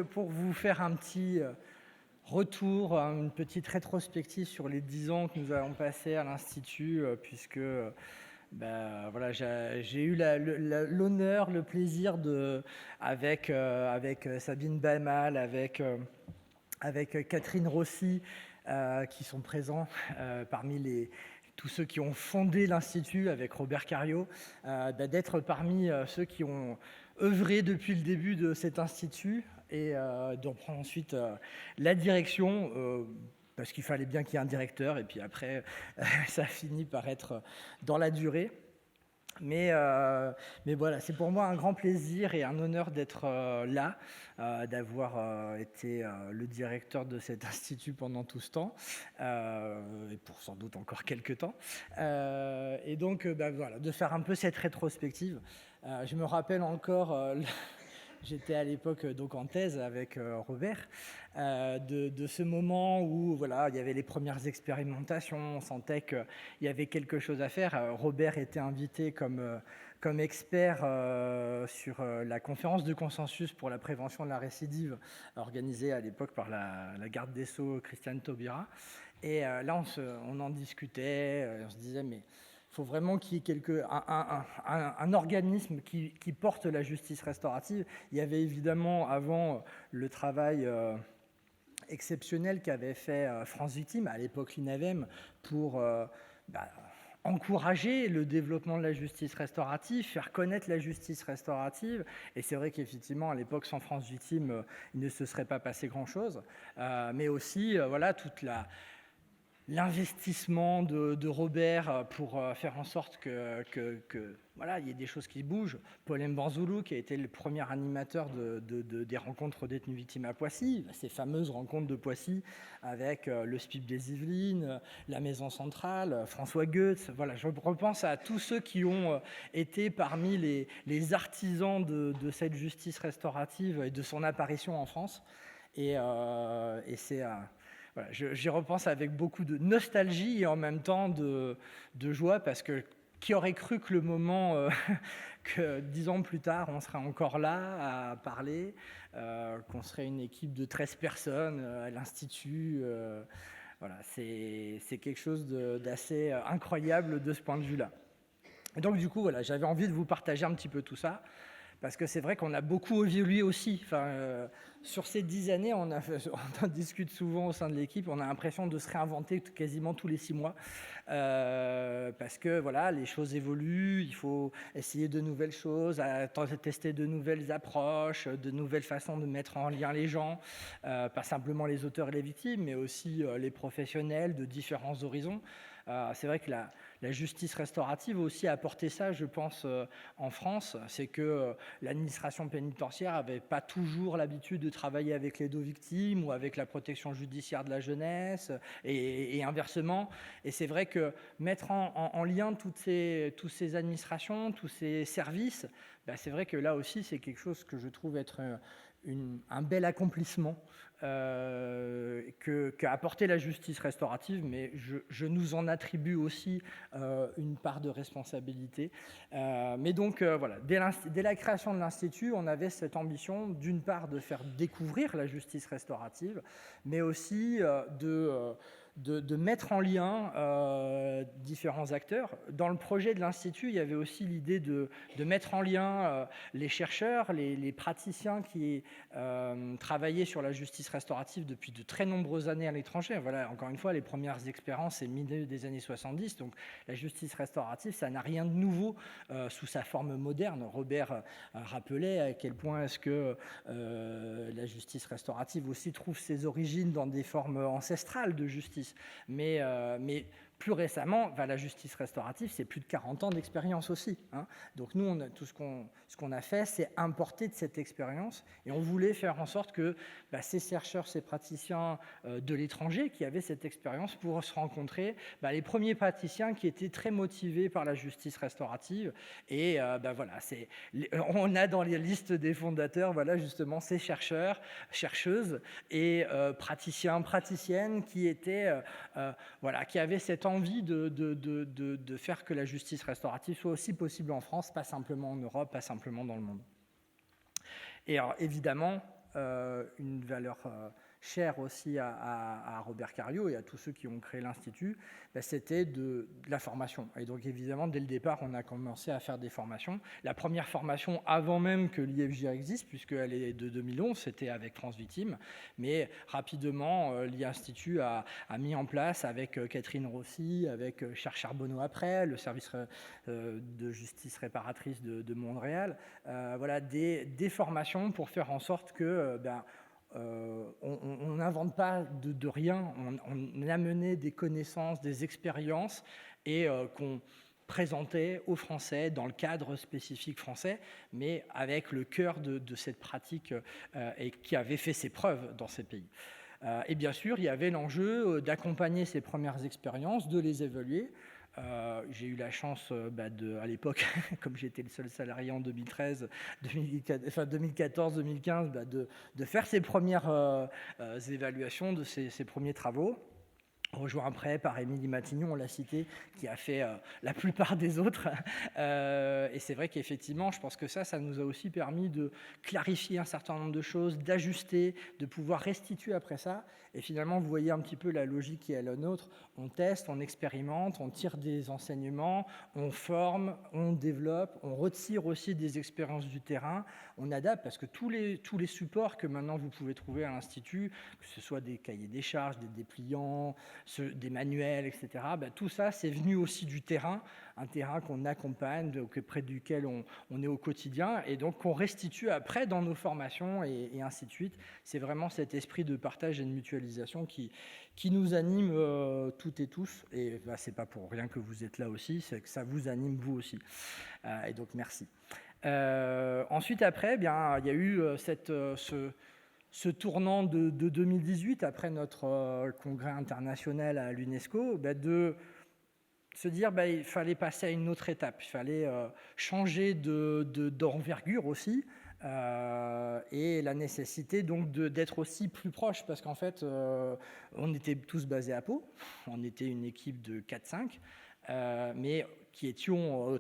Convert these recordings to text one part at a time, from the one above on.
Pour vous faire un petit retour, une petite rétrospective sur les 10 ans que nous avons passés à l'Institut, puisque voilà, j'ai eu l'honneur, le plaisir avec Sabine Balmal, avec Catherine Rossi, qui sont présents parmi tous ceux qui ont fondé l'Institut, avec Robert Cariot, d'être parmi ceux qui ont œuvré depuis le début de cet institut et d'en prendre ensuite la direction, parce qu'il fallait bien qu'il y ait un directeur, et puis après, ça finit par être dans la durée. Mais voilà, c'est pour moi un grand plaisir et un honneur d'être là, d'avoir été le directeur de cet institut pendant tout ce temps, et pour sans doute encore quelques temps. Et donc, voilà, de faire un peu cette rétrospective. Je me rappelle encore, j'étais à l'époque donc en thèse avec Robert, de ce moment où voilà, il y avait les premières expérimentations, on sentait qu'il y avait quelque chose à faire. Robert était invité comme expert sur la conférence de consensus pour la prévention de la récidive organisée à l'époque par la garde des Sceaux, Christiane Taubira. Et là, on en discutait, on se disait, mais il faut vraiment qu'il y ait un organisme qui porte la justice restaurative. Il y avait évidemment avant le travail exceptionnel qu'avait fait France Victime, à l'époque l'INAVEM, pour encourager le développement de la justice restaurative, faire connaître la justice restaurative. Et c'est vrai qu'effectivement, à l'époque, sans France Victime, il ne se serait pas passé grand-chose. Mais aussi, voilà, toute l'investissement de Robert pour faire en sorte que voilà, il y ait des choses qui bougent. Paul Mbanzoulou, qui a été le premier animateur des rencontres détenus victimes à Poissy, ces fameuses rencontres de Poissy avec le SPIP des Yvelines, la Maison Centrale, François Goetz. Voilà, je repense à tous ceux qui ont été parmi les artisans de cette justice restaurative et de son apparition en France. Et c'est... Voilà, j'y repense avec beaucoup de nostalgie et en même temps de joie, parce que qui aurait cru que le moment que 10 ans plus tard, on serait encore là à parler, qu'on serait une équipe de 13 personnes à l'Institut. Voilà, c'est quelque chose d'assez incroyable de ce point de vue-là. Et donc du coup, voilà, j'avais envie de vous partager un petit peu tout ça, parce que c'est vrai qu'on a beaucoup évolué aussi. Enfin, sur ces 10 années, on en discute souvent au sein de l'équipe, on a l'impression de se réinventer quasiment tous les 6 mois, parce que voilà, les choses évoluent, il faut essayer de nouvelles choses, tester de nouvelles approches, de nouvelles façons de mettre en lien les gens, pas simplement les auteurs et les victimes, mais aussi les professionnels de différents horizons. C'est vrai que la justice restaurative aussi a apporté ça, je pense, en France. C'est que l'administration pénitentiaire n'avait pas toujours l'habitude de travailler avec les victimes ou avec la protection judiciaire de la jeunesse, et inversement. Et c'est vrai que mettre en lien toutes ces administrations, tous ces services, c'est vrai que là aussi, c'est quelque chose que je trouve être un bel accomplissement qu'a apporté la justice restaurative, mais je nous en attribue aussi une part de responsabilité. Mais donc, voilà, dès la création de l'Institut, on avait cette ambition, d'une part, de faire découvrir la justice restaurative, mais aussi de mettre en lien différents acteurs. Dans le projet de l'Institut, il y avait aussi l'idée de mettre en lien les chercheurs, les praticiens qui travaillaient sur la justice restaurative depuis de très nombreuses années à l'étranger. Voilà, encore une fois, les premières expériences, c'est milieu des années 70, donc la justice restaurative, ça n'a rien de nouveau sous sa forme moderne. Robert rappelait à quel point est-ce que la justice restaurative aussi trouve ses origines dans des formes ancestrales de justice. Mais plus récemment, la justice restaurative, c'est plus de 40 ans d'expérience aussi. Hein. Donc nous, tout ce qu'on a fait, c'est importer de cette expérience, et on voulait faire en sorte que ces chercheurs, ces praticiens de l'étranger qui avaient cette expérience pour se rencontrer, les premiers praticiens qui étaient très motivés par la justice restaurative. Et voilà, on a dans les listes des fondateurs, voilà, justement, ces chercheurs, chercheuses et praticiens, praticiennes qui étaient, voilà, qui avaient cette envie de faire que la justice restaurative soit aussi possible en France, pas simplement en Europe, pas simplement dans le monde. Et alors, évidemment, une valeur chère aussi à Robert Cariou et à tous ceux qui ont créé l'Institut, c'était de la formation. Et donc évidemment, dès le départ, on a commencé à faire des formations. La première formation, avant même que l'IFJR existe, puisqu'elle est de 2011, c'était avec France Victime, mais rapidement, l'Institut a mis en place, avec Catherine Rossi, avec Charles Charbonneau après, le service de justice réparatrice de Montréal, voilà, des formations pour faire en sorte que on n'invente pas de rien, on amenait des connaissances, des expériences et qu'on présentait aux Français dans le cadre spécifique français, mais avec le cœur de cette pratique et qui avait fait ses preuves dans ces pays. Et bien sûr, il y avait l'enjeu d'accompagner ces premières expériences, de les évaluer. J'ai eu la chance, à l'époque, comme j'étais le seul salarié en 2014-2015, de faire ces premières évaluations de ces premiers travaux. Rejoint après par Émilie Matignon, on l'a cité, qui a fait la plupart des autres. Et c'est vrai qu'effectivement, je pense que ça nous a aussi permis de clarifier un certain nombre de choses, d'ajuster, de pouvoir restituer après ça. Et finalement, vous voyez un petit peu la logique qui est la nôtre. On teste, on expérimente, on tire des enseignements, on forme, on développe, on retire aussi des expériences du terrain, on adapte, parce que tous les supports que maintenant vous pouvez trouver à l'Institut, que ce soit des cahiers des charges, des dépliants, des manuels, etc., tout ça, c'est venu aussi du terrain, un terrain qu'on accompagne, près duquel on est au quotidien, et donc qu'on restitue après dans nos formations, et ainsi de suite. C'est vraiment cet esprit de partage et de mutualisation qui nous anime toutes et tous, et c'est pas pour rien que vous êtes là aussi, c'est que ça vous anime vous aussi. Et donc merci. Ensuite, après, il y a eu ce tournant de 2018, après notre congrès international à l'UNESCO, de se dire il fallait passer à une autre étape, il fallait changer d'envergure aussi, et la nécessité donc d'être aussi plus proche, parce qu'en fait, on était tous basés à Pau, on était une équipe de 4-5, mais qui étions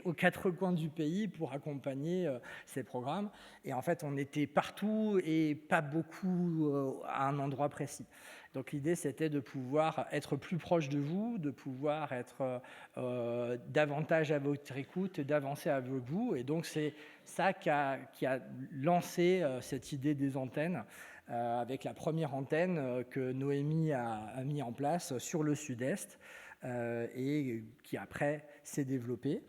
aux quatre coins du pays pour accompagner ces programmes. Et en fait, on était partout et pas beaucoup à un endroit précis. Donc l'idée, c'était de pouvoir être plus proche de vous, de pouvoir être davantage à votre écoute, d'avancer avec vous. Et donc c'est ça qui a lancé cette idée des antennes, avec la première antenne que Noémie a mis en place sur le Sud-Est, et qui après s'est développée.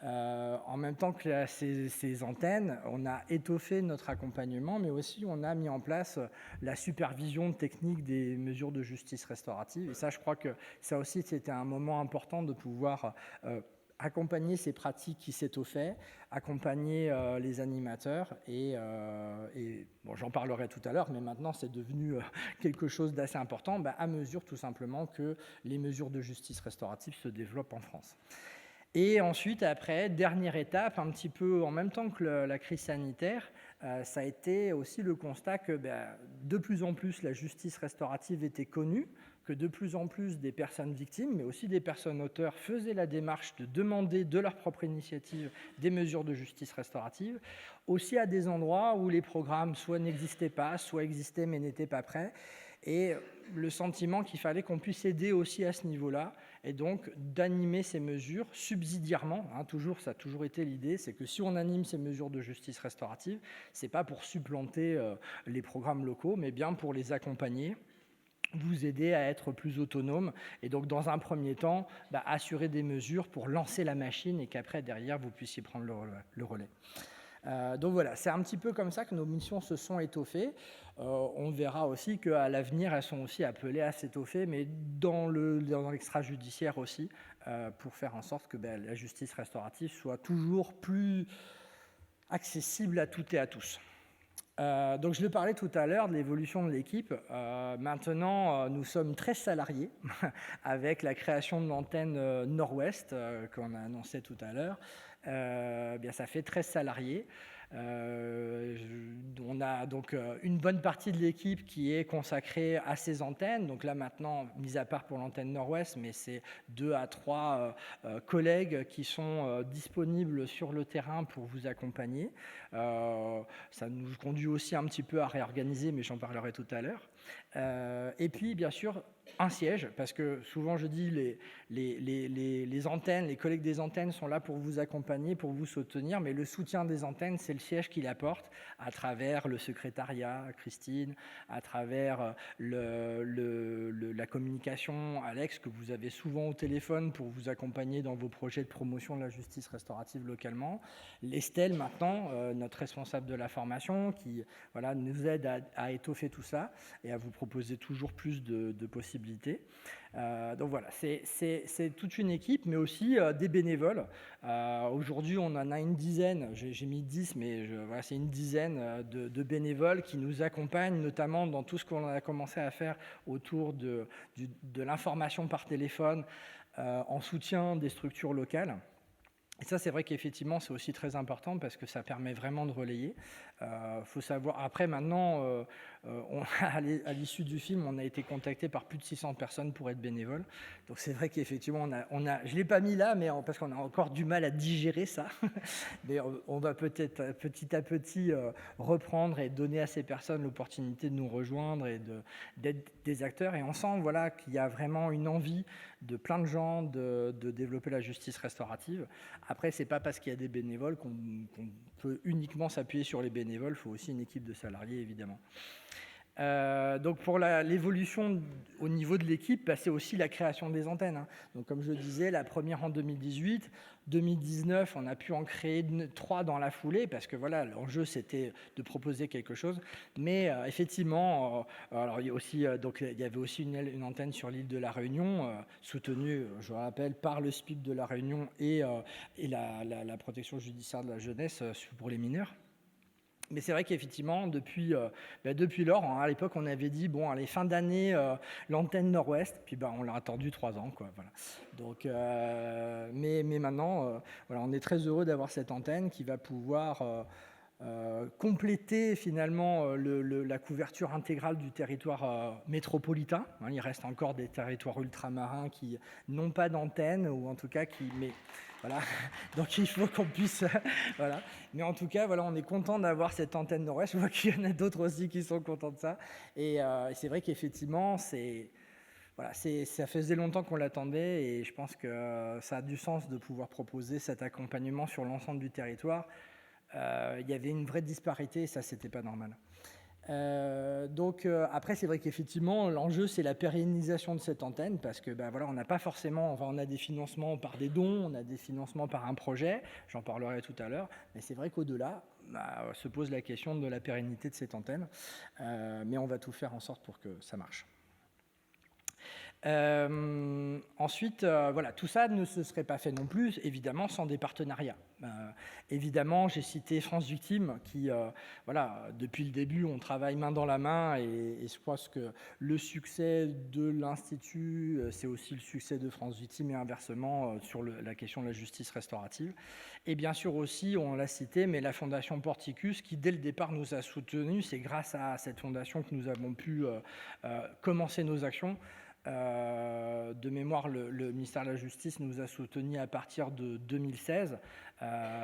En même temps que ces antennes, on a étoffé notre accompagnement, mais aussi on a mis en place la supervision technique des mesures de justice restaurative. Et ça, je crois que ça aussi, c'était un moment important de pouvoir accompagner ces pratiques qui s'étoffaient, accompagner les animateurs, et bon, j'en parlerai tout à l'heure, mais maintenant c'est devenu quelque chose d'assez important, à mesure tout simplement que les mesures de justice restaurative se développent en France. Et ensuite, après, dernière étape, un petit peu en même temps que la crise sanitaire, ça a été aussi le constat que de plus en plus la justice restaurative était connue, que de plus en plus des personnes victimes, mais aussi des personnes auteurs, faisaient la démarche de demander de leur propre initiative des mesures de justice restaurative, aussi à des endroits où les programmes soit n'existaient pas, soit existaient mais n'étaient pas prêts, et le sentiment qu'il fallait qu'on puisse aider aussi à ce niveau-là, et donc d'animer ces mesures subsidiairement. Ça a toujours été l'idée, c'est que si on anime ces mesures de justice restaurative, c'est pas pour supplanter les programmes locaux, mais bien pour les accompagner, vous aider à être plus autonome, et donc dans un premier temps, assurer des mesures pour lancer la machine, et qu'après, derrière, vous puissiez prendre le relais. Donc voilà, c'est un petit peu comme ça que nos missions se sont étoffées. On verra aussi qu'à l'avenir, elles sont aussi appelées à s'étoffer, mais dans l'extrajudiciaire aussi, pour faire en sorte que la justice restaurative soit toujours plus accessible à toutes et à tous. Donc je le parlais tout à l'heure de l'évolution de l'équipe. Maintenant, nous sommes 13 salariés avec la création de l'antenne Nord-Ouest qu'on a annoncé tout à l'heure. Ça fait 13 salariés. On a donc une bonne partie de l'équipe qui est consacrée à ces antennes. Donc là maintenant, mis à part pour l'antenne Nord-Ouest, mais c'est 2 à 3 collègues qui sont disponibles sur le terrain pour vous accompagner. Ça nous conduit aussi un petit peu à réorganiser, mais j'en parlerai tout à l'heure. Et puis, bien sûr, un siège, parce que souvent je dis les antennes, les collègues des antennes sont là pour vous accompagner, pour vous soutenir, mais le soutien des antennes, c'est le siège qu'il apporte à travers le secrétariat, Christine, à travers la communication, Alex, que vous avez souvent au téléphone pour vous accompagner dans vos projets de promotion de la justice restaurative localement. Estelle, maintenant, notre responsable de la formation, qui nous aide à étoffer tout ça et à vous proposer toujours plus de possibilités. Donc voilà, c'est toute une équipe, mais aussi des bénévoles. Aujourd'hui, on en a une dizaine, j'ai mis 10, mais voilà, c'est une dizaine de bénévoles qui nous accompagnent, notamment dans tout ce qu'on a commencé à faire autour de l'information par téléphone, en soutien des structures locales. Et ça, c'est vrai qu'effectivement, c'est aussi très important parce que ça permet vraiment de relayer. Faut savoir, après, maintenant, à l'issue du film, on a été contacté par plus de 600 personnes pour être bénévoles. Donc c'est vrai qu'effectivement, je ne l'ai pas mis là, mais parce qu'on a encore du mal à digérer ça. Mais on va peut-être petit à petit reprendre et donner à ces personnes l'opportunité de nous rejoindre et d'être des acteurs. Et on sent qu'il y a vraiment une envie de plein de gens de développer la justice restaurative. Après, ce n'est pas parce qu'il y a des bénévoles qu'on peut uniquement s'appuyer sur les bénévoles, il faut aussi une équipe de salariés, évidemment. Donc pour l'évolution au niveau de l'équipe, c'est aussi la création des antennes. Donc comme je le disais, la première en 2018, 2019, on a pu en créer 3 dans la foulée parce que l'enjeu c'était de proposer quelque chose. Mais effectivement, alors il y avait aussi une antenne sur l'île de la Réunion, soutenue, je rappelle, par le SPIC de la Réunion et la protection judiciaire de la jeunesse pour les mineurs. Mais c'est vrai qu'effectivement, depuis lors, à l'époque, on avait dit, allez, fin d'année, l'antenne Nord-Ouest, puis on l'a attendu 3 ans, quoi, voilà. Donc, mais maintenant, on est très heureux d'avoir cette antenne qui va pouvoir compléter finalement la couverture intégrale du territoire métropolitain. Il reste encore des territoires ultramarins qui n'ont pas d'antenne, ou en tout cas mais voilà, donc il faut qu'on puisse... voilà. Mais en tout cas, on est content d'avoir cette antenne Nord-Ouest. Je vois qu'il y en a d'autres aussi qui sont contents de ça. Et c'est vrai qu'effectivement, ça faisait longtemps qu'on l'attendait et je pense que ça a du sens de pouvoir proposer cet accompagnement sur l'ensemble du territoire. Il y avait une vraie disparité et ça, c'était pas normal. Après, c'est vrai qu'effectivement, l'enjeu, c'est la pérennisation de cette antenne parce que on n'a pas forcément, on a des financements par des dons, on a des financements par un projet, j'en parlerai tout à l'heure, mais c'est vrai qu'au-delà, se pose la question de la pérennité de cette antenne, mais on va tout faire en sorte pour que ça marche. Ensuite, tout ça ne se serait pas fait non plus, évidemment, sans des partenariats. Évidemment, j'ai cité France Victimes, qui, depuis le début, on travaille main dans la main, et je pense que le succès de l'Institut, c'est aussi le succès de France Victimes, et inversement, sur la question de la justice restaurative. Et bien sûr aussi, on l'a cité, mais la Fondation Porticus, qui dès le départ nous a soutenus, c'est grâce à cette fondation que nous avons pu commencer nos actions. De mémoire, le ministère de la Justice nous a soutenus à partir de 2016,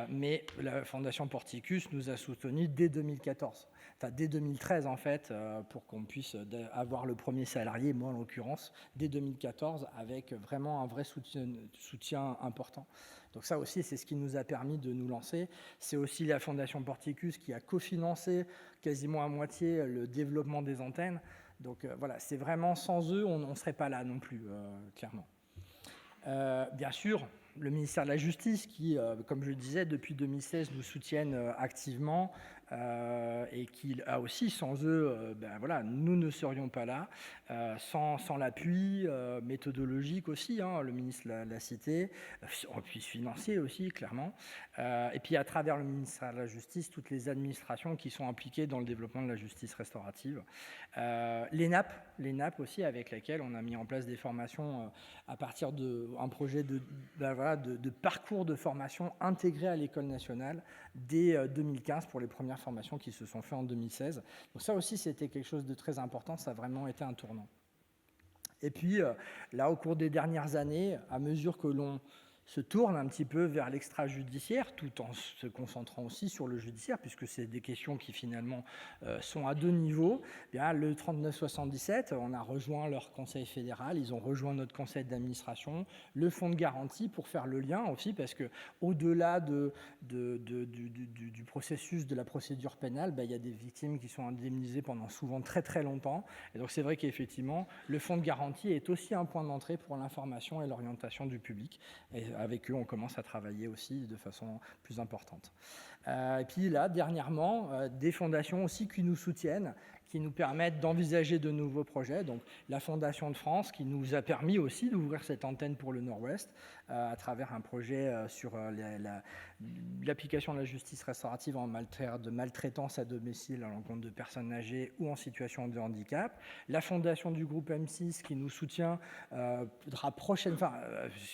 mais la Fondation Porticus nous a soutenus dès 2014, enfin dès 2013 en fait, pour qu'on puisse avoir le premier salarié, moi en l'occurrence, dès 2014, avec vraiment un vrai soutien important. Donc ça aussi, c'est ce qui nous a permis de nous lancer. C'est aussi la Fondation Porticus qui a cofinancé quasiment à moitié le développement des antennes. Donc c'est vraiment sans eux, on ne serait pas là non plus, clairement. Bien sûr, le ministère de la Justice qui, comme je le disais, depuis 2016 nous soutiennent activement et qui a aussi, sans eux, nous ne serions pas là, sans l'appui méthodologique aussi, le ministre l'a cité, puis financier aussi, clairement, et puis à travers le ministère de la Justice, toutes les administrations qui sont impliquées dans le développement de la justice restaurative. L'ENAP aussi, avec laquelle on a mis en place des formations à partir d'un projet de parcours de formation intégré à l'École nationale dès 2015 pour les premières formations qui se sont faites en 2016. Donc ça aussi, c'était quelque chose de très important, ça a vraiment été un tournant. Et puis, là, au cours des dernières années, à mesure que l'on se tourne un petit peu vers l'extrajudiciaire, tout en se concentrant aussi sur le judiciaire, puisque c'est des questions qui finalement sont à deux niveaux. Bien, le 3977, on a rejoint leur conseil fédéral, ils ont rejoint notre conseil d'administration, le fonds de garantie pour faire le lien aussi, parce que au-delà du processus de la procédure pénale, il y a des victimes qui sont indemnisées pendant souvent très très longtemps. Et donc c'est vrai qu'effectivement, le fonds de garantie est aussi un point d'entrée pour l'information et l'orientation du public. Et avec eux, on commence à travailler aussi de façon plus importante. Et puis là, dernièrement, des fondations aussi qui nous soutiennent, qui nous permettent d'envisager de nouveaux projets. Donc la Fondation de France, qui nous a permis aussi d'ouvrir cette antenne pour le Nord-Ouest à travers un projet sur l'application de la justice restaurative en de maltraitance à domicile à l'encontre de personnes âgées ou en situation de handicap. La Fondation du groupe M6 qui nous soutient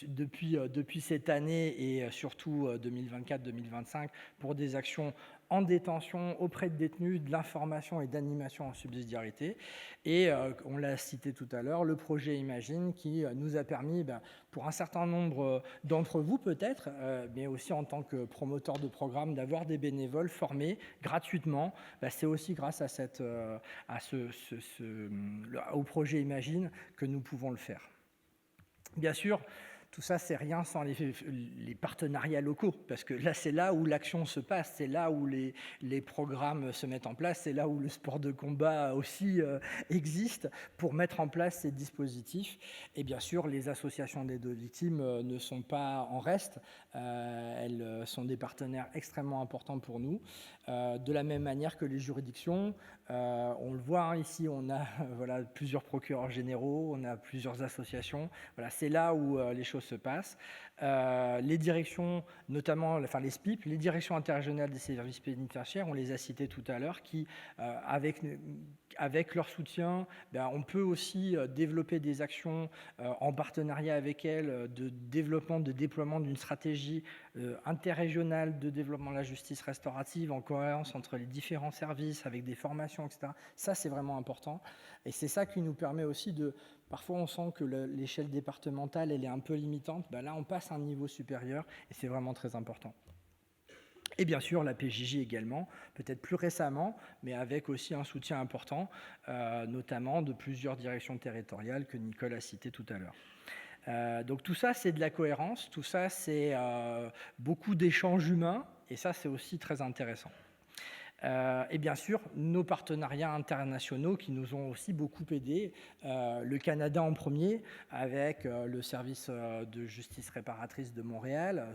depuis cette année et surtout 2024-2025 pour des actions en détention auprès de détenus, de l'information et d'animation en subsidiarité. Et on l'a cité tout à l'heure, le projet Imagine qui nous a permis, pour un certain nombre d'entre vous peut-être, mais aussi en tant que promoteur de programme, d'avoir des bénévoles formés gratuitement. C'est aussi grâce à au projet Imagine que nous pouvons le faire. Bien sûr, tout ça, c'est rien sans les partenariats locaux, parce que là, c'est là où l'action se passe, c'est là où les programmes se mettent en place, c'est là où le sport de combat aussi existe pour mettre en place ces dispositifs. Et bien sûr, les associations d'aide aux victimes ne sont pas en reste, elles sont des partenaires extrêmement importants pour nous, de la même manière que les juridictions. On le voit ici, on a plusieurs procureurs généraux, on a plusieurs associations. C'est là où les choses se passent. Les directions, notamment les SPIP, les directions interrégionales des services pénitentiaires, on les a citées tout à l'heure, qui, avec leur soutien, on peut aussi développer des actions en partenariat avec elles, de déploiement d'une stratégie interrégionale de développement de la justice restaurative en cohérence entre les différents services, avec des formations, etc. Ça, c'est vraiment important. Et c'est ça qui nous permet aussi de... Parfois, on sent que l'échelle départementale, elle est un peu limitante. Là, on passe à un niveau supérieur et c'est vraiment très important. Et bien sûr, la PJJ également, peut-être plus récemment, mais avec aussi un soutien important, notamment de plusieurs directions territoriales que Nicole a citées tout à l'heure. Donc tout ça, c'est de la cohérence, tout ça, c'est beaucoup d'échanges humains, et ça, c'est aussi très intéressant. Et bien sûr, nos partenariats internationaux qui nous ont aussi beaucoup aidés. Le Canada en premier, avec le service de justice réparatrice de Montréal,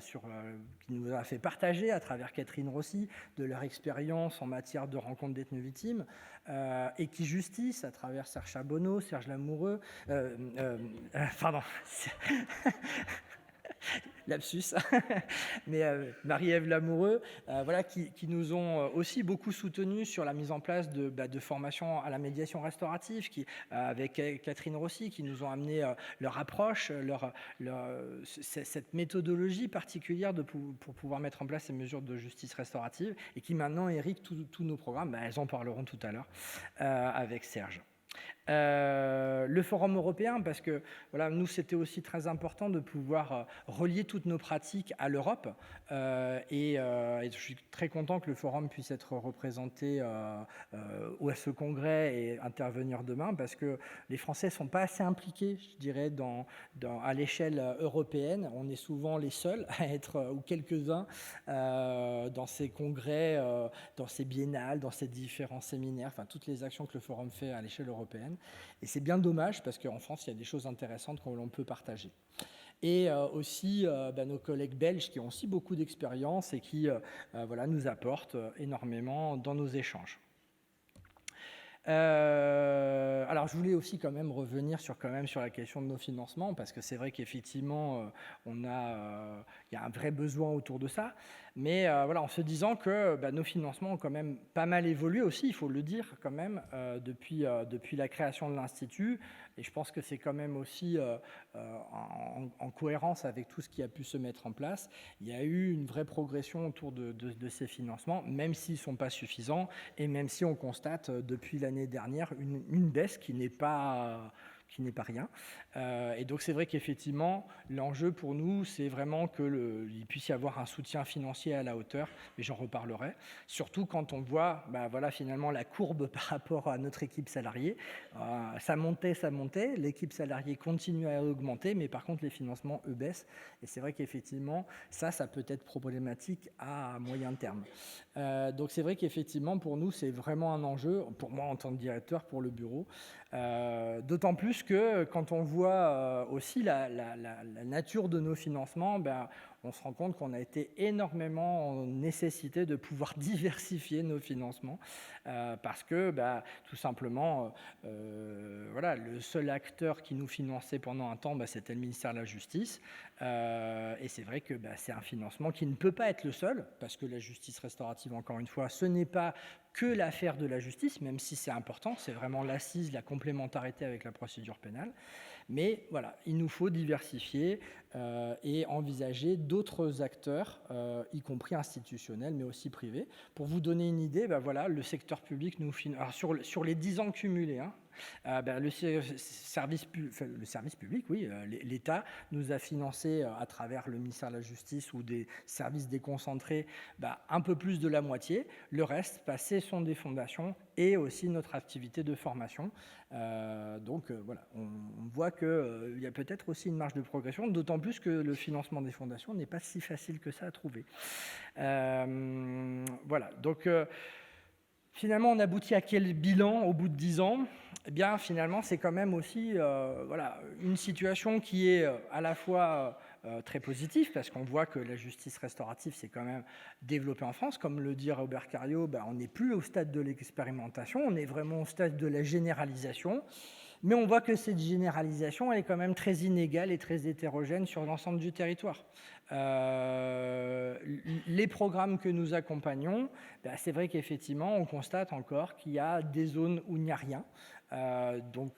qui nous a fait partager à travers Catherine Rossi de leur expérience en matière de rencontre détenus-victimes, et qui justice à travers Serge Charbonneau, Serge Lamoureux, pardon. Lapsus, mais Marie-Ève Lamoureux, qui nous ont aussi beaucoup soutenus sur la mise en place de formations à la médiation restaurative, avec Catherine Rossi, qui nous ont amené leur approche, cette méthodologie particulière pour pouvoir mettre en place ces mesures de justice restaurative, et qui maintenant irriguent tous nos programmes. Elles en parleront tout à l'heure avec Serge. Le forum européen, parce que nous, c'était aussi très important de pouvoir relier toutes nos pratiques à l'Europe, et je suis très content que le forum puisse être représenté à ce congrès et intervenir demain, parce que les Français ne sont pas assez impliqués, je dirais, à l'échelle européenne. On est souvent les seuls à être, ou quelques-uns, dans ces congrès, dans ces biennales, dans ces différents séminaires, toutes les actions que le forum fait à l'échelle européenne. Et c'est bien dommage parce qu'en France, il y a des choses intéressantes que l'on peut partager. Et aussi nos collègues belges qui ont aussi beaucoup d'expérience et qui nous apportent énormément dans nos échanges. Alors alors je voulais aussi quand même revenir sur la question de nos financements, parce que c'est vrai qu'effectivement, il y a un vrai besoin autour de ça. Mais voilà, en se disant que nos financements ont quand même pas mal évolué aussi, il faut le dire quand même, depuis la création de l'Institut. Et je pense que c'est quand même aussi en cohérence avec tout ce qui a pu se mettre en place. Il y a eu une vraie progression autour de ces financements, même s'ils ne sont pas suffisants, et même si on constate depuis l'année dernière une baisse qui n'est pas rien. Et donc c'est vrai qu'effectivement, l'enjeu pour nous, c'est vraiment qu'il puisse y avoir un soutien financier à la hauteur, mais j'en reparlerai. Surtout quand on voit voilà, finalement la courbe par rapport à notre équipe salariée. Ça montait, l'équipe salariée continue à augmenter, mais par contre les financements, eux, baissent. Et c'est vrai qu'effectivement, ça peut être problématique à moyen terme. Donc c'est vrai qu'effectivement, pour nous, c'est vraiment un enjeu, pour moi en tant que directeur, pour le bureau. D'autant plus que quand on voit aussi la nature de nos financements, on se rend compte qu'on a été énormément en nécessité de pouvoir diversifier nos financements parce que tout simplement, voilà, le seul acteur qui nous finançait pendant un temps, c'était le ministère de la Justice. Et c'est vrai que c'est un financement qui ne peut pas être le seul, parce que la justice restaurative, encore une fois, ce n'est pas que l'affaire de la justice, même si c'est important, c'est vraiment l'assise, la complémentarité avec la procédure pénale. Mais voilà, il nous faut diversifier et envisager d'autres acteurs, y compris institutionnels, mais aussi privés. Pour vous donner une idée, voilà, le secteur public nous finance, sur les 10 ans cumulés, le service public, oui, l'État nous a financé à travers le ministère de la Justice ou des services déconcentrés un peu plus de la moitié. Le reste, ce sont des fondations et aussi notre activité de formation. Donc voilà, on voit qu'il y a peut-être aussi une marge de progression, d'autant plus que le financement des fondations n'est pas si facile que ça à trouver. Voilà, donc finalement on aboutit à quel bilan au bout de 10 ans ? Eh bien finalement c'est quand même aussi voilà, une situation qui est à la fois très positif, parce qu'on voit que la justice restaurative s'est quand même développée en France. Comme le dit Robert Cariou, on n'est plus au stade de l'expérimentation, on est vraiment au stade de la généralisation. Mais on voit que cette généralisation, elle est quand même très inégale et très hétérogène sur l'ensemble du territoire. Les programmes que nous accompagnons, c'est vrai qu'effectivement, on constate encore qu'il y a des zones où il n'y a rien. Donc,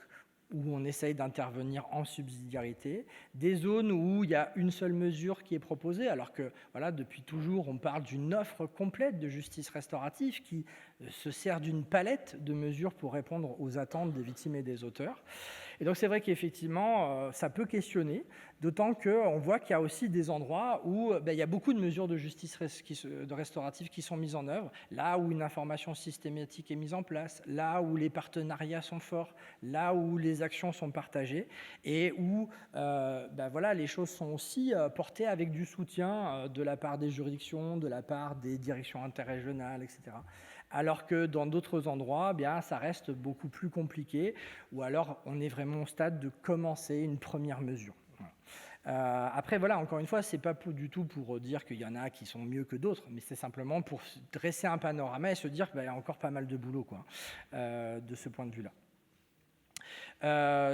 où on essaye d'intervenir en subsidiarité, des zones où il y a une seule mesure qui est proposée, alors que voilà, depuis toujours, on parle d'une offre complète de justice restaurative qui se sert d'une palette de mesures pour répondre aux attentes des victimes et des auteurs. Et donc c'est vrai qu'effectivement, ça peut questionner, d'autant qu'on voit qu'il y a aussi des endroits où il y a beaucoup de mesures de justice restaurative qui sont mises en œuvre, là où une information systématique est mise en place, là où les partenariats sont forts, là où les actions sont partagées, et où voilà, les choses sont aussi portées avec du soutien de la part des juridictions, de la part des directions interrégionales, etc. Alors que dans d'autres endroits, ça reste beaucoup plus compliqué, ou alors on est vraiment au stade de commencer une première mesure. Après, voilà, encore une fois, ce n'est pas du tout pour dire qu'il y en a qui sont mieux que d'autres, mais c'est simplement pour dresser un panorama et se dire qu'il y a encore pas mal de boulot de ce point de vue-là.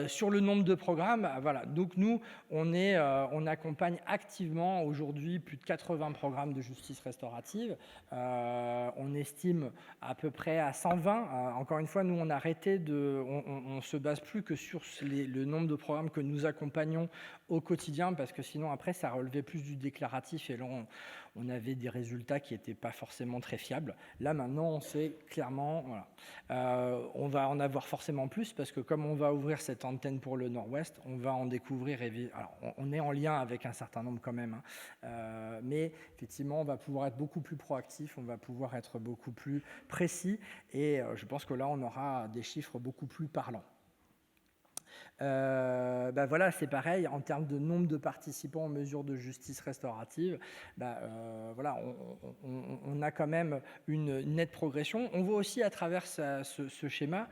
Sur le nombre de programmes, voilà. Donc nous, on accompagne activement aujourd'hui plus de 80 programmes de justice restaurative. On estime à peu près à 120. Encore une fois, nous, on a arrêté on se base plus que sur le nombre de programmes que nous accompagnons au quotidien, parce que sinon, après, ça relevait plus du déclaratif, et là, on avait des résultats qui n'étaient pas forcément très fiables. Là, maintenant, on sait clairement, voilà, on va en avoir forcément plus, parce que comme on va ouvrir cette antenne pour le Nord-Ouest, on va en découvrir. Alors, on est en lien avec un certain nombre quand même, mais effectivement, on va pouvoir être beaucoup plus proactif, on va pouvoir être beaucoup plus précis, et je pense que là, on aura des chiffres beaucoup plus parlants. Voilà, c'est pareil, en termes de nombre de participants aux mesures de justice restaurative, voilà, on a quand même une nette progression. On voit aussi à travers ce schéma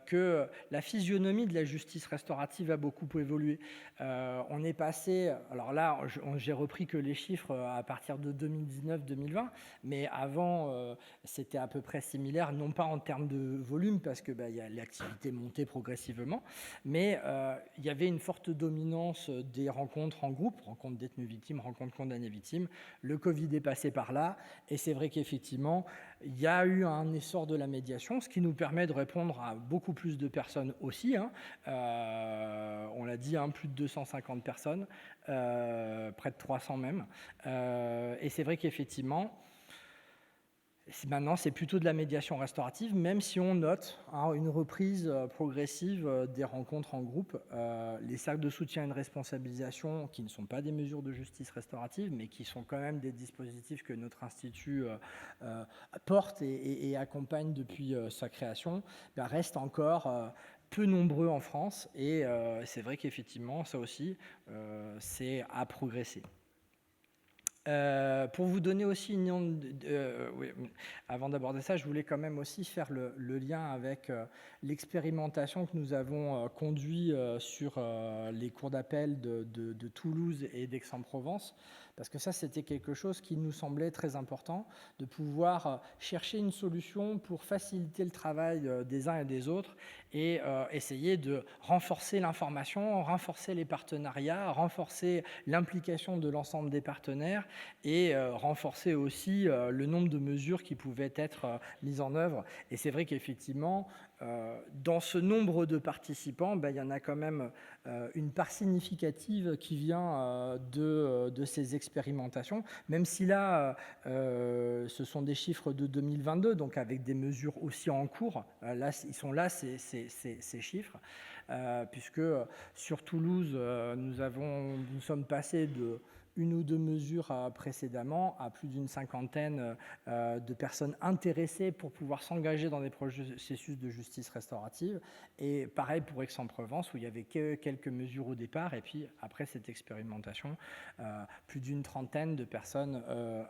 que la physionomie de la justice restaurative a beaucoup évolué. On est passé, alors là, j'ai repris que les chiffres à partir de 2019-2020, mais avant, c'était à peu près similaire, non pas en termes de volume, parce que l'activité montait progressivement, mais il y avait une forte dominance des rencontres en groupe, rencontres détenues victimes, rencontres condamnées victimes. Le Covid est passé par là, et c'est vrai qu'effectivement, il y a eu un essor de la médiation, ce qui nous permet de répondre à beaucoup plus de personnes aussi. On l'a dit, plus de 250 personnes, près de 300 même. Et c'est vrai qu'effectivement, maintenant, c'est plutôt de la médiation restaurative, même si on note une reprise progressive des rencontres en groupe. Les cercles de soutien et de responsabilisation, qui ne sont pas des mesures de justice restaurative, mais qui sont quand même des dispositifs que notre institut porte et accompagne depuis sa création, restent encore peu nombreux en France. Et c'est vrai qu'effectivement, ça aussi, c'est à progresser. Pour vous donner aussi une oui, avant d'aborder ça, je voulais quand même aussi faire le lien avec l'expérimentation que nous avons conduite sur les cours d'appel de Toulouse et d'Aix-en-Provence, parce que ça, c'était quelque chose qui nous semblait très important, de pouvoir chercher une solution pour faciliter le travail des uns et des autres et essayer de renforcer l'information, renforcer les partenariats, renforcer l'implication de l'ensemble des partenaires et renforcer aussi le nombre de mesures qui pouvaient être mises en œuvre. Et c'est vrai qu'effectivement, dans ce nombre de participants, il y en a quand même une part significative qui vient de ces expérimentations, même si là, ce sont des chiffres de 2022, donc avec des mesures aussi en cours. Là, ils sont là, ces chiffres, puisque sur Toulouse, nous sommes passés de une ou deux mesures précédemment à plus d'une cinquantaine de personnes intéressées pour pouvoir s'engager dans des processus de justice restaurative. Et pareil pour Aix-en-Provence, où il y avait quelques mesures au départ, et puis après cette expérimentation, plus d'une trentaine de personnes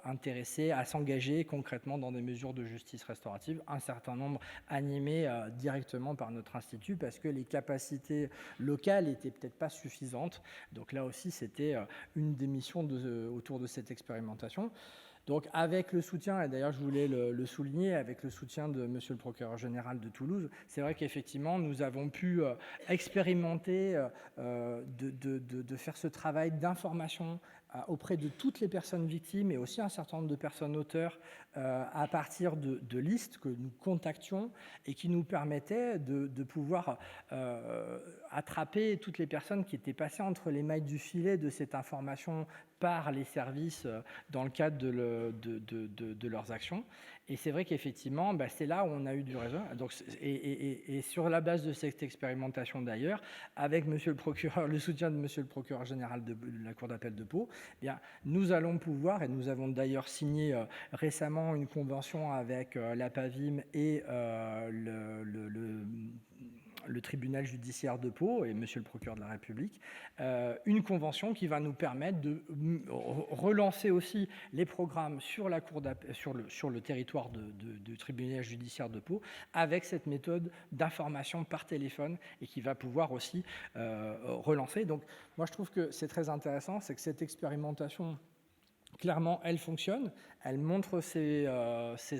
intéressées à s'engager concrètement dans des mesures de justice restaurative, un certain nombre animés directement par notre institut, parce que les capacités locales n'étaient peut-être pas suffisantes. Donc là aussi, c'était une des missions autour de cette expérimentation. Donc avec le soutien, et d'ailleurs je voulais le souligner, avec le soutien de monsieur le procureur général de Toulouse, c'est vrai qu'effectivement nous avons pu expérimenter de faire ce travail d'information auprès de toutes les personnes victimes et aussi un certain nombre de personnes auteurs à partir de listes que nous contactions et qui nous permettaient de pouvoir attraper toutes les personnes qui étaient passées entre les mailles du filet de cette information par les services dans le cadre de leurs actions. Et c'est vrai qu'effectivement, c'est là où on a eu du réseau. Donc, et sur la base de cette expérimentation d'ailleurs, avec monsieur le procureur, le soutien de monsieur le procureur général de la Cour d'appel de Pau, nous allons pouvoir, et nous avons d'ailleurs signé récemment une convention avec la PAVIM et le tribunal judiciaire de Pau et monsieur le procureur de la République, une convention qui va nous permettre de relancer aussi les programmes sur la cour sur le territoire du tribunal judiciaire de Pau avec cette méthode d'information par téléphone et qui va pouvoir aussi relancer. Donc moi je trouve que c'est très intéressant, c'est que cette expérimentation, clairement, elle fonctionne, elle montre ses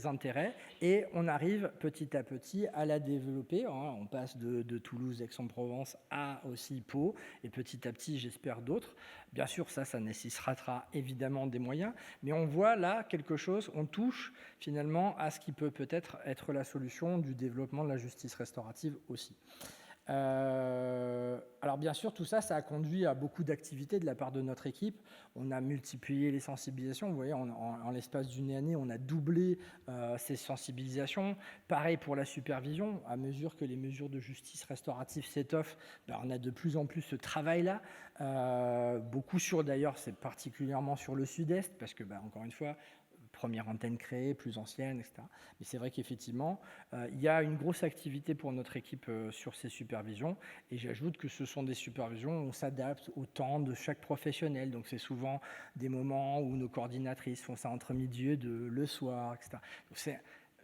intérêts et on arrive petit à petit à la développer. On passe de Toulouse, Aix-en-Provence à aussi Pau et petit à petit, j'espère, d'autres. Bien sûr, ça nécessitera évidemment des moyens, mais on voit là quelque chose, on touche finalement à ce qui peut-être être la solution du développement de la justice restaurative aussi. Alors bien sûr, tout ça a conduit à beaucoup d'activités de la part de notre équipe. On a multiplié les sensibilisations. Vous voyez, en l'espace d'une année, on a doublé ces sensibilisations. Pareil pour la supervision. À mesure que les mesures de justice restaurative s'étoffent, on a de plus en plus ce travail-là. Beaucoup d'ailleurs, c'est particulièrement sur le sud-est, parce que, encore une fois, première antenne créée, plus ancienne, etc. Mais c'est vrai qu'effectivement, il y a une grosse activité pour notre équipe sur ces supervisions. Et j'ajoute que ce sont des supervisions où on s'adapte au temps de chaque professionnel. Donc c'est souvent des moments où nos coordinatrices font ça entre midi et deux, le soir, etc. Donc c'est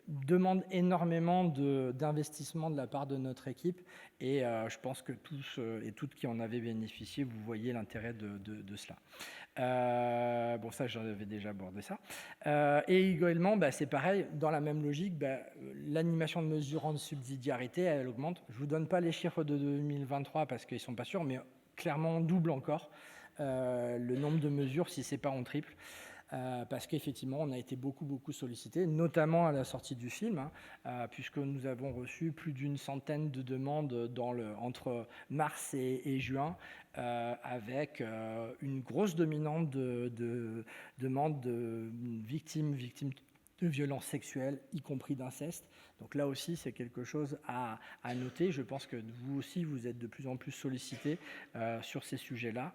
demande énormément d'investissement de la part de notre équipe et je pense que tous et toutes qui en avaient bénéficié, vous voyez l'intérêt de cela. Bon, ça, j'en avais déjà abordé ça. Et également, c'est pareil, dans la même logique, l'animation de mesurant de subsidiarité, elle augmente. Je ne vous donne pas les chiffres de 2023 parce qu'ils ne sont pas sûrs, mais clairement, on double encore le nombre de mesures, si ce n'est pas en triple. Parce qu'effectivement, on a été beaucoup sollicité, notamment à la sortie du film, puisque nous avons reçu plus d'une centaine de demandes entre mars et juin, avec une grosse dominante de demandes de victimes de violences sexuelles, y compris d'inceste. Donc là aussi, c'est quelque chose à noter. Je pense que vous aussi, vous êtes de plus en plus sollicités sur ces sujets-là.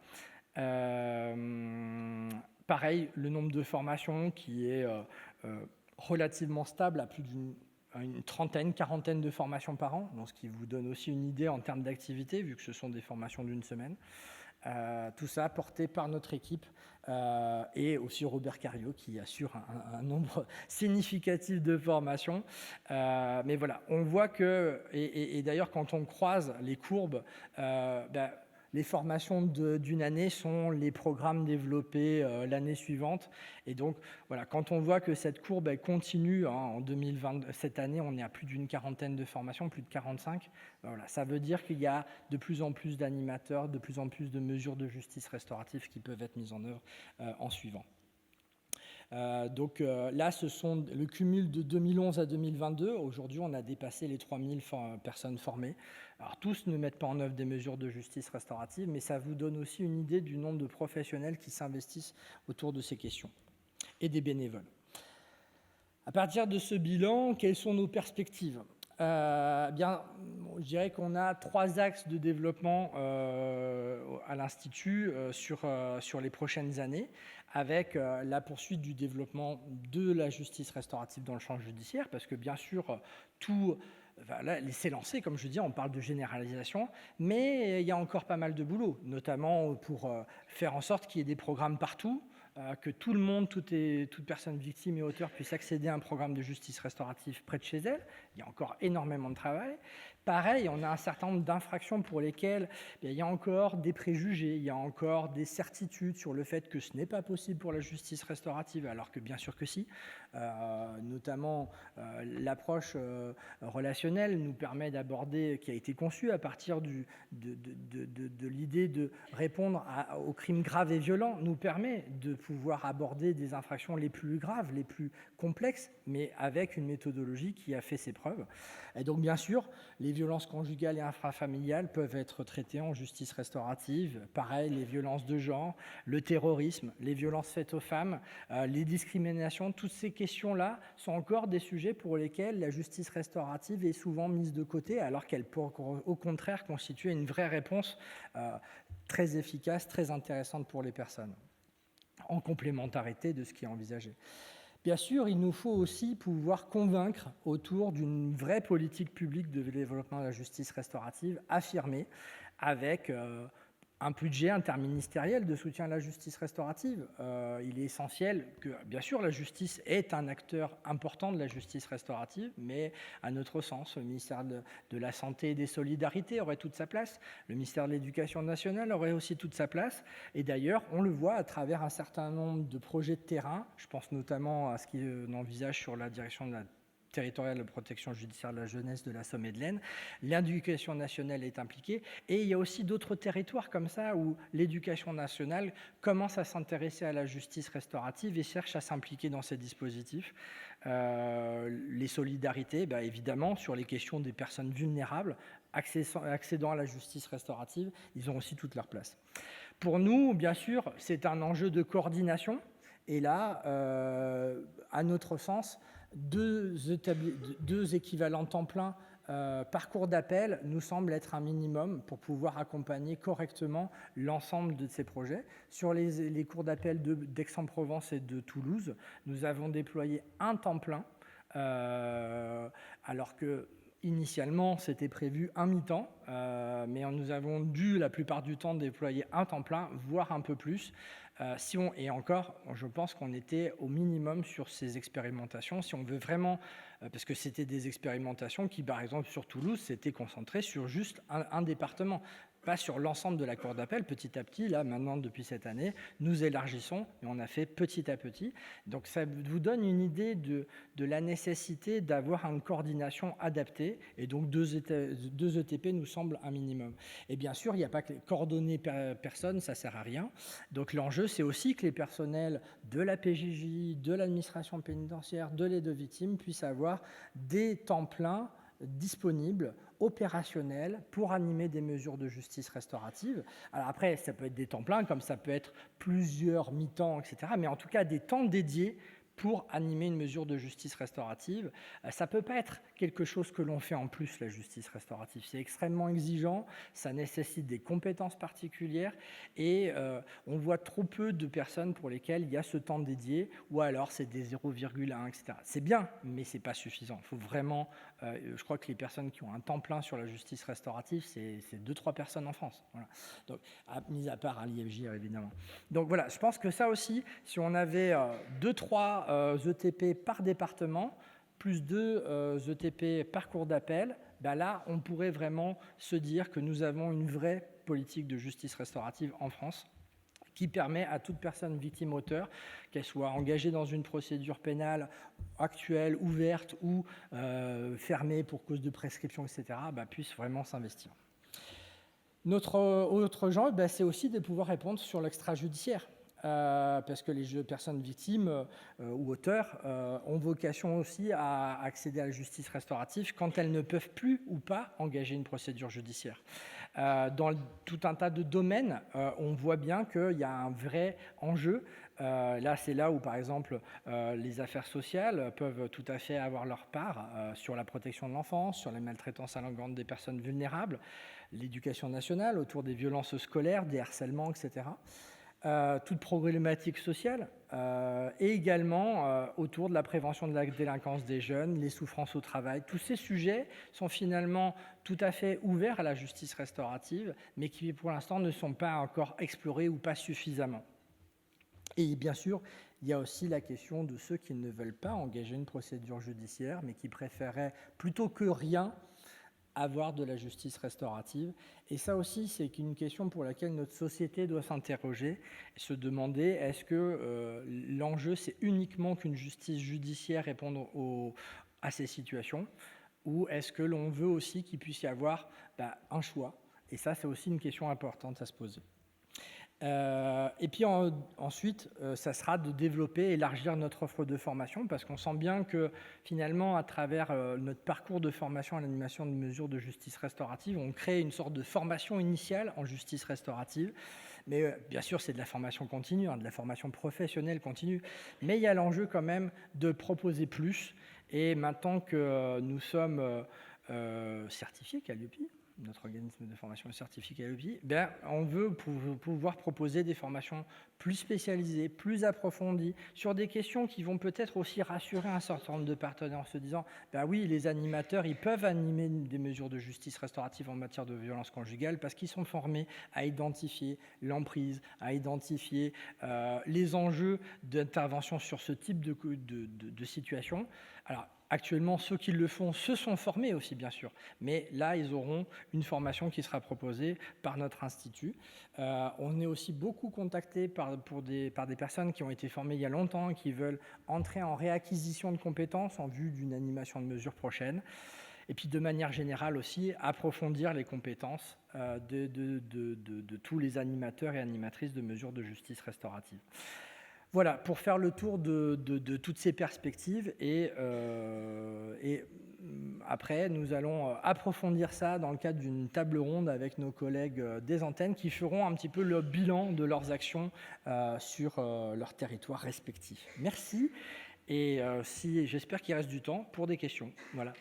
Pareil, le nombre de formations qui est relativement stable à plus d'une trentaine, quarantaine de formations par an, donc ce qui vous donne aussi une idée en termes d'activité, vu que ce sont des formations d'une semaine. Tout ça porté par notre équipe et aussi Robert Cariot qui assure un nombre significatif de formations. Mais voilà, on voit que, et d'ailleurs quand on croise les courbes, les formations d'une année sont les programmes développés l'année suivante. Et donc, voilà, quand on voit que cette courbe elle continue, en 2020, cette année, on est à plus d'une quarantaine de formations, plus de 45. Voilà, ça veut dire qu'il y a de plus en plus d'animateurs, de plus en plus de mesures de justice restaurative qui peuvent être mises en œuvre en suivant. Donc là, ce sont le cumul de 2011 à 2022. Aujourd'hui, on a dépassé les 3000 personnes formées. Alors, tous ne mettent pas en œuvre des mesures de justice restaurative, mais ça vous donne aussi une idée du nombre de professionnels qui s'investissent autour de ces questions et des bénévoles. À partir de ce bilan, quelles sont nos perspectives ? Je dirais qu'on a 3 axes de développement à l'Institut sur les prochaines années, avec la poursuite du développement de la justice restaurative dans le champ judiciaire, parce que bien sûr, tout s'est lancé, comme je dis, on parle de généralisation, mais il y a encore pas mal de boulot, notamment pour faire en sorte qu'il y ait des programmes partout, que tout le monde, toute personne victime et auteur puisse accéder à un programme de justice restaurative près de chez elle. Il y a encore énormément de travail. Pareil, on a un certain nombre d'infractions pour lesquelles il y a encore des préjugés, il y a encore des certitudes sur le fait que ce n'est pas possible pour la justice restaurative, alors que bien sûr que si. Notamment, l'approche relationnelle nous permet d'aborder, qui a été conçue à partir de l'idée de répondre aux crimes graves et violents, nous permet de pouvoir aborder des infractions les plus graves, les plus complexes, mais avec une méthodologie qui a fait ses preuves. Et donc, bien sûr, les violences conjugales et intrafamiliales peuvent être traitées en justice restaurative. Pareil, les violences de genre, le terrorisme, les violences faites aux femmes, les discriminations, toutes ces questions-là sont encore des sujets pour lesquels la justice restaurative est souvent mise de côté, alors qu'elle peut au contraire constituer une vraie réponse très efficace, très intéressante pour les personnes, en complémentarité de ce qui est envisagé. Bien sûr, il nous faut aussi pouvoir convaincre autour d'une vraie politique publique de développement de la justice restaurative affirmée, avec un budget interministériel de soutien à la justice restaurative. Il est essentiel que, bien sûr, la justice est un acteur important de la justice restaurative, mais à notre sens, le ministère de la Santé et des Solidarités aurait toute sa place, le ministère de l'Éducation nationale aurait aussi toute sa place, et d'ailleurs, on le voit à travers un certain nombre de projets de terrain, je pense notamment à ce qu'on envisage sur la direction de la territoriale de protection judiciaire de la jeunesse de la Somme et de l'Aisne, l'éducation nationale est impliquée, et il y a aussi d'autres territoires comme ça où l'éducation nationale commence à s'intéresser à la justice restaurative et cherche à s'impliquer dans ces dispositifs. Les solidarités, évidemment, sur les questions des personnes vulnérables, accédant à la justice restaurative, ils ont aussi toute leur place. Pour nous, bien sûr, c'est un enjeu de coordination, et là, à notre sens, deux équivalents temps plein parcours d'appel nous semble être un minimum pour pouvoir accompagner correctement l'ensemble de ces projets. Sur les cours d'appel d'Aix-en-Provence et de Toulouse, nous avons déployé un temps plein, alors que initialement, c'était prévu un mi-temps, mais nous avons dû la plupart du temps déployer un temps plein, voire un peu plus. Et encore, je pense qu'on était au minimum sur ces expérimentations. Si on veut vraiment, parce que c'était des expérimentations qui, par exemple, sur Toulouse, s'étaient concentrées sur juste un département, pas sur l'ensemble de la cour d'appel. Petit à petit, là, maintenant, depuis cette année, nous élargissons et on a fait petit à petit. Donc, ça vous donne une idée de la nécessité d'avoir une coordination adaptée. Et donc, deux ETP nous semblent un minimum. Et bien sûr, il n'y a pas que les coordonner personne, ça ne sert à rien. Donc, l'enjeu, c'est aussi que les personnels de la PJJ, de l'administration pénitentiaire, de l'aide aux victimes puissent avoir des temps pleins disponibles, opérationnels, pour animer des mesures de justice restaurative. Alors après, ça peut être des temps pleins, comme ça peut être plusieurs mi-temps, etc. Mais en tout cas, des temps dédiés pour animer une mesure de justice restaurative. Ça ne peut pas être quelque chose que l'on fait en plus, la justice restaurative. C'est extrêmement exigeant, ça nécessite des compétences particulières et on voit trop peu de personnes pour lesquelles il y a ce temps dédié, ou alors c'est des 0,1, etc. C'est bien, mais ce n'est pas suffisant. Il faut vraiment, je crois que les personnes qui ont un temps plein sur la justice restaurative, c'est 2-3 personnes en France. Voilà. Donc, mis à part à l'IFJ, évidemment. Donc voilà, je pense que ça aussi, si on avait 2-3 ETP par département, plus 2 ETP par cours d'appel, ben là, on pourrait vraiment se dire que nous avons une vraie politique de justice restaurative en France qui permet à toute personne victime-auteur, qu'elle soit engagée dans une procédure pénale actuelle, ouverte ou fermée pour cause de prescription, etc., ben, puisse vraiment s'investir. Notre autre genre, ben, c'est aussi de pouvoir répondre sur l'extrajudiciaire. Parce que les personnes victimes ou auteurs ont vocation aussi à accéder à la justice restaurative quand elles ne peuvent plus ou pas engager une procédure judiciaire. Dans tout un tas de domaines, on voit bien qu'il y a un vrai enjeu. Là, c'est là où, par exemple, les affaires sociales peuvent tout à fait avoir leur part sur la protection de l'enfance, sur les maltraitances à l'encontre des personnes vulnérables, l'éducation nationale autour des violences scolaires, des harcèlements, etc., toute problématique sociale et également autour de la prévention de la délinquance des jeunes, les souffrances au travail. Tous ces sujets sont finalement tout à fait ouverts à la justice restaurative, mais qui pour l'instant ne sont pas encore explorés ou pas suffisamment. Et bien sûr, il y a aussi la question de ceux qui ne veulent pas engager une procédure judiciaire, mais qui préféraient plutôt que rien avoir de la justice restaurative. Et ça aussi, c'est une question pour laquelle notre société doit s'interroger et se demander, est-ce que l'enjeu, c'est uniquement qu'une justice judiciaire réponde à ces situations, ou est-ce que l'on veut aussi qu'il puisse y avoir un choix? Et ça, c'est aussi une question importante à se poser. Et puis ensuite, ça sera de développer, élargir notre offre de formation, parce qu'on sent bien que finalement, à travers notre parcours de formation à l'animation de mesures de justice restaurative, on crée une sorte de formation initiale en justice restaurative. Mais bien sûr, c'est de la formation continue, de la formation professionnelle continue. Mais il y a l'enjeu quand même de proposer plus. Et maintenant que nous sommes certifiés Calliope, notre organisme de formation certifié Calliope, on veut pouvoir proposer des formations plus spécialisées, plus approfondies, sur des questions qui vont peut-être aussi rassurer un certain nombre de partenaires en se disant oui, les animateurs, ils peuvent animer des mesures de justice restaurative en matière de violence conjugale parce qu'ils sont formés à identifier l'emprise, à identifier les enjeux d'intervention sur ce type de situation. Alors, actuellement, ceux qui le font se sont formés aussi, bien sûr. Mais là, ils auront une formation qui sera proposée par notre institut. On est aussi beaucoup contactés par des personnes qui ont été formées il y a longtemps et qui veulent entrer en réacquisition de compétences en vue d'une animation de mesures prochaine. Et puis, de manière générale aussi, approfondir les compétences de tous les animateurs et animatrices de mesures de justice restaurative. Voilà, pour faire le tour de toutes ces perspectives et après, nous allons approfondir ça dans le cadre d'une table ronde avec nos collègues des antennes qui feront un petit peu le bilan de leurs actions sur leur territoire respectif. Merci et j'espère qu'il reste du temps pour des questions. Voilà.